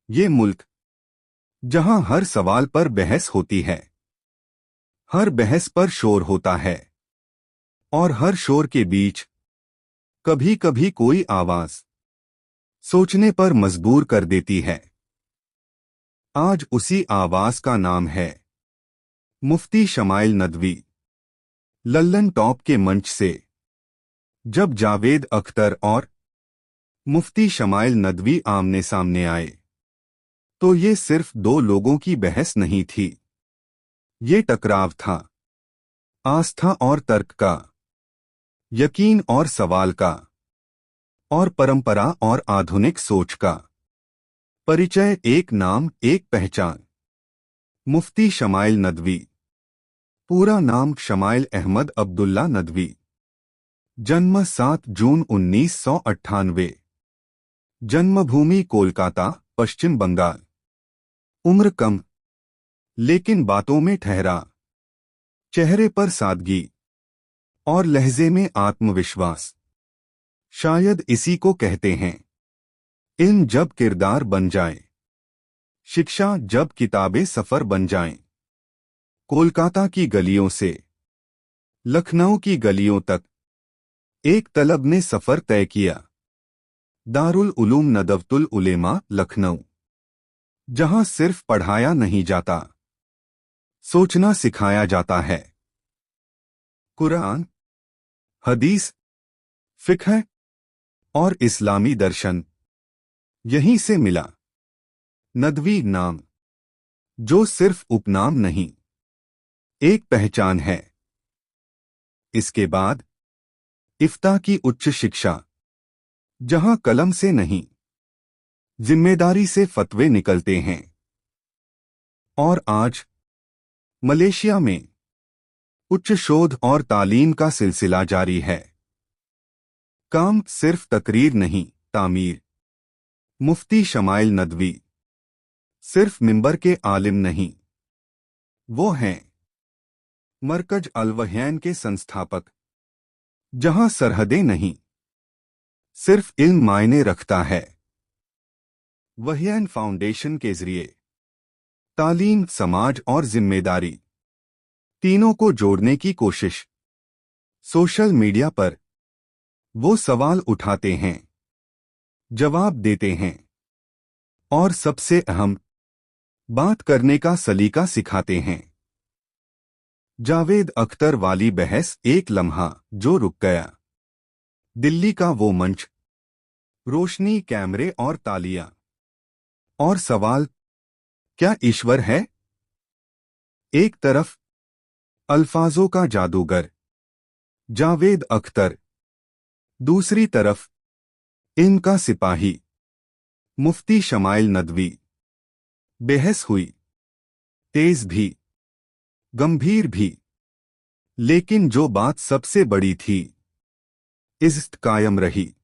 ये मुल्क जहां हर सवाल पर बहस होती है, हर बहस पर शोर होता है और हर शोर के बीच कभी कभी कोई आवाज सोचने पर मजबूर कर देती है। आज उसी आवाज का नाम है मुफ्ती शमाइल नदवी। लल्लन टॉप के मंच से जब जावेद अख्तर और मुफ्ती शमाइल नदवी आमने सामने आए, तो ये सिर्फ दो लोगों की बहस नहीं थी। ये टकराव था आस्था और तर्क का, यकीन और सवाल का, और परंपरा और आधुनिक सोच का। परिचय, एक नाम एक पहचान। मुफ्ती शमाइल नदवी। पूरा नाम शमाइल अहमद अब्दुल्ला नदवी। जन्म 7 जून 1998। जन्मभूमि कोलकाता, पश्चिम बंगाल। उम्र कम लेकिन बातों में ठहरा, चेहरे पर सादगी और लहजे में आत्मविश्वास। शायद इसी को कहते हैं इल्म जब किरदार बन जाए, शिक्षा जब किताबें सफर बन जाएं। कोलकाता की गलियों से लखनऊ की गलियों तक एक तलब ने सफर तय किया। दारुल उलूम नदवतुल उलेमा, लखनऊ, जहां सिर्फ पढ़ाया नहीं जाता, सोचना सिखाया जाता है। कुरान, हदीस, फिक्ह और इस्लामी दर्शन यहीं से मिला। नदवी नाम जो सिर्फ उपनाम नहीं, एक पहचान है। इसके बाद इफ्ता की उच्च शिक्षा, जहां कलम से नहीं जिम्मेदारी से फतवे निकलते हैं। और आज मलेशिया में उच्च शोध और तालीम का सिलसिला जारी है। काम सिर्फ तकरीर नहीं, तामीर। मुफ्ती शमाइल नदवी सिर्फ मिंबर के आलिम नहीं, वो हैं मरकज अल-वहयान के संस्थापक, जहां सरहदें नहीं, सिर्फ इल्म मायने रखता है। वहयान फाउंडेशन के जरिए तालीम, समाज और जिम्मेदारी तीनों को जोड़ने की कोशिश। सोशल मीडिया पर वो सवाल उठाते हैं, जवाब देते हैं और सबसे अहम, बात करने का सलीका सिखाते हैं। जावेद अख्तर वाली बहस, एक लम्हा जो रुक गया। दिल्ली का वो मंच, रोशनी, कैमरे और तालियां। और सवाल, क्या ईश्वर है? एक तरफ अल्फाजों का जादूगर जावेद अख्तर, दूसरी तरफ इनका सिपाही मुफ्ती शमाइल नदवी। बहस हुई, तेज भी, गंभीर भी, लेकिन जो बात सबसे बड़ी थी, इज्जत कायम रही।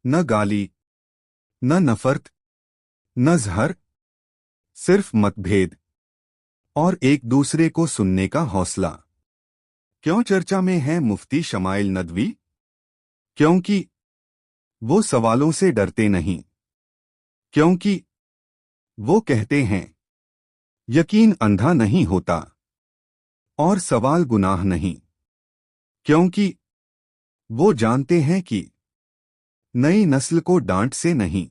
न गाली, न नफरत, न जहर, सिर्फ मतभेद और एक दूसरे को सुनने का हौसला। क्यों चर्चा में है मुफ्ती शमाइल नदवी? क्योंकि वो सवालों से डरते नहीं, क्योंकि वो कहते हैं यकीन अंधा नहीं होता और सवाल गुनाह नहीं, क्योंकि वो जानते हैं कि नई नस्ल को डांट से नहीं,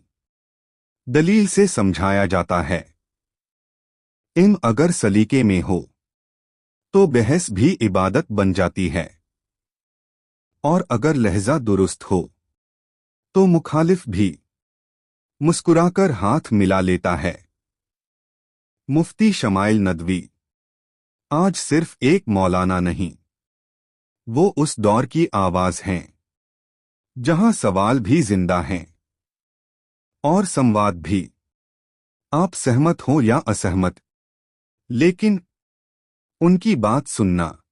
दलील से समझाया जाता है। इल्म अगर सलीके में हो तो बहस भी इबादत बन जाती है, और अगर लहजा दुरुस्त हो तो मुखालिफ भी मुस्कुराकर हाथ मिला लेता है। मुफ्ती शमाइल नदवी आज सिर्फ एक मौलाना नहीं, वो उस दौर की आवाज हैं जहां सवाल भी जिंदा हैं और संवाद भी। आप सहमत हो या असहमत, लेकिन उनकी बात सुनना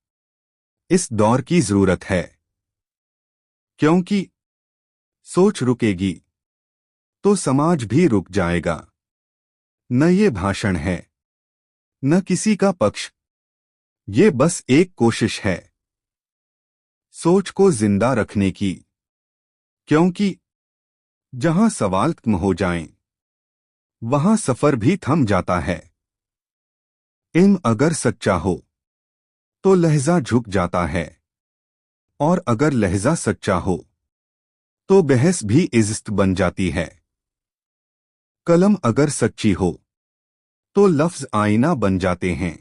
इस दौर की जरूरत है, क्योंकि सोच रुकेगी तो समाज भी रुक जाएगा। न ये भाषण है, न किसी का पक्ष, ये बस एक कोशिश है सोच को जिंदा रखने की। क्योंकि जहां सवाल खत्म हो जाएं, वहां सफर भी थम जाता है। इल्म अगर सच्चा हो तो लहजा झुक जाता है, और अगर लहजा सच्चा हो तो बहस भी इज्जत बन जाती है। कलम अगर सच्ची हो तो लफ्ज आईना बन जाते हैं,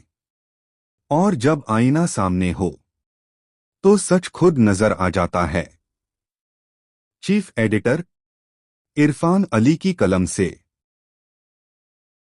और जब आईना सामने हो तो सच खुद नजर आ जाता है। चीफ एडिटर, इरफान अली की कलम से।